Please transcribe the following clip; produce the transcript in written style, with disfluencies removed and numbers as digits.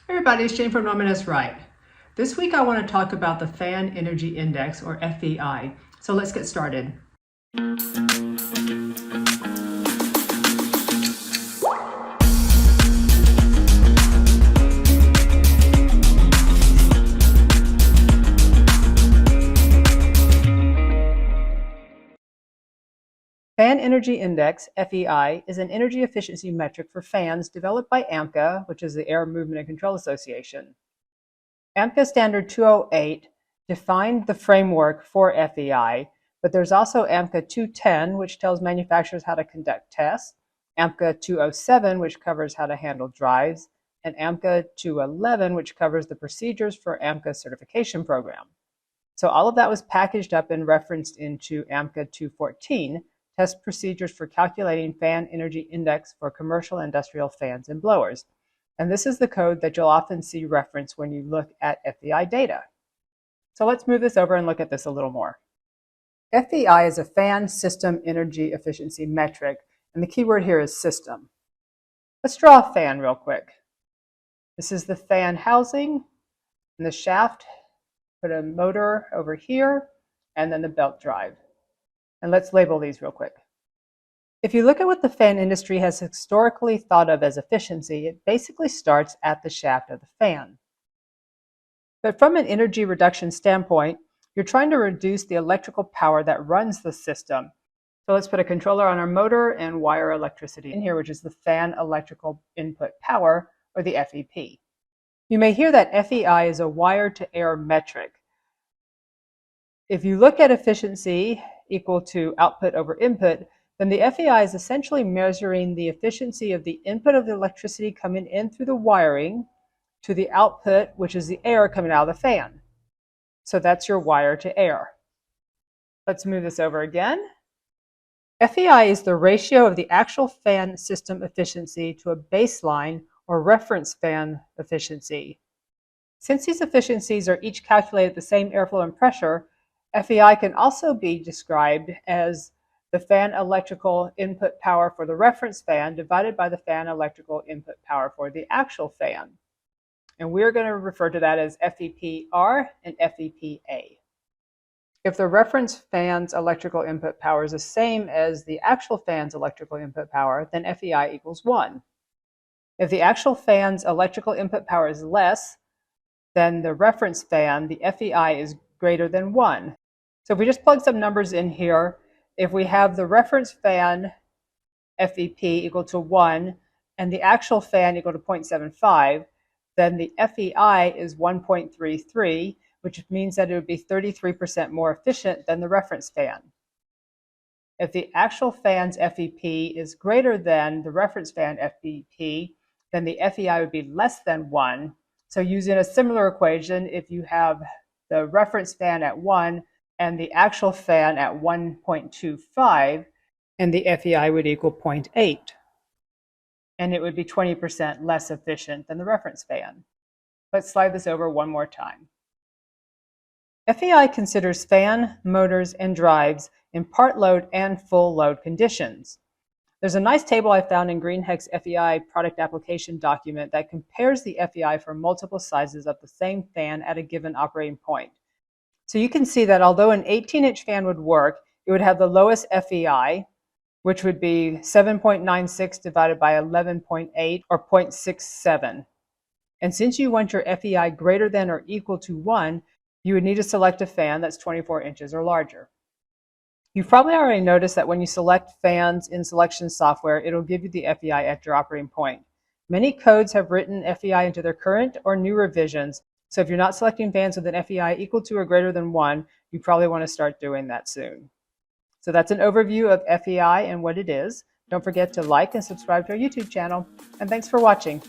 Hey everybody, it's Jane from Norman S. Wright. This week I want to talk about the Fan Energy Index, or FEI. So let's get started. Fan Energy Index, FEI, is an energy efficiency metric for fans developed by AMCA, which is the Air Movement and Control Association. AMCA Standard 208 defined the framework for FEI, but there's also AMCA 210, which tells manufacturers how to conduct tests, AMCA 207, which covers how to handle drives, and AMCA 211, which covers the procedures for AMCA certification program. So all of that was packaged up and referenced into AMCA 214, test procedures for calculating fan energy index for commercial and industrial fans and blowers. And this is the code that you'll often see referenced when you look at FEI data. So let's move this over and look at this a little more. FEI is a fan system energy efficiency metric, and the key word here is system. Let's draw a fan real quick. This is the fan housing and the shaft. Put a motor over here, and then the belt drive. And let's label these real quick. If you look at what the fan industry has historically thought of as efficiency, it basically starts at the shaft of the fan. But from an energy reduction standpoint, you're trying to reduce the electrical power that runs the system. So let's put a controller on our motor and wire electricity in here, which is the fan electrical input power, or the FEP. You may hear that FEI is a wire-to-air metric. If you look at efficiency equal to output over input, then the FEI is essentially measuring the efficiency of the input of the electricity coming in through the wiring to the output, which is the air coming out of the fan. So that's your wire-to-air. Let's move this over again. FEI is the ratio of the actual fan system efficiency to a baseline or reference fan efficiency. Since these efficiencies are each calculated at the same airflow and pressure, FEI can also be described as the fan electrical input power for the reference fan divided by the fan electrical input power for the actual fan. And we're going to refer to that as FEPR and FEPA. If the reference fan's electrical input power is the same as the actual fan's electrical input power, then FEI equals 1. If the actual fan's electrical input power is less than the reference fan, the FEI is greater than 1. So if we just plug some numbers in here, if we have the reference fan FEP equal to 1 and the actual fan equal to 0.75, then the FEI is 1.33, which means that it would be 33% more efficient than the reference fan. If the actual fan's FEP is greater than the reference fan FEP, then the FEI would be less than 1. So using a similar equation, if you have the reference fan at 1 and the actual fan at 1.25, and the FEI would equal 0.8. And it would be 20% less efficient than the reference fan. Let's slide this over one more time. FEI considers fan, motors, and drives in part load and full load conditions. There's a nice table I found in Greenheck's FEI product application document that compares the FEI for multiple sizes of the same fan at a given operating point. So you can see that although an 18-inch fan would work, it would have the lowest FEI, which would be 7.96 divided by 11.8, or 0.67. And since you want your FEI greater than or equal to 1, you would need to select a fan that's 24 inches or larger. You've probably already noticed that when you select fans in selection software, it'll give you the FEI at your operating point. Many codes have written FEI into their current or new revisions, so if you're not selecting fans with an FEI equal to or greater than 1, you probably want to start doing that soon. So that's an overview of FEI and what it is. Don't forget to like and subscribe to our YouTube channel, and thanks for watching.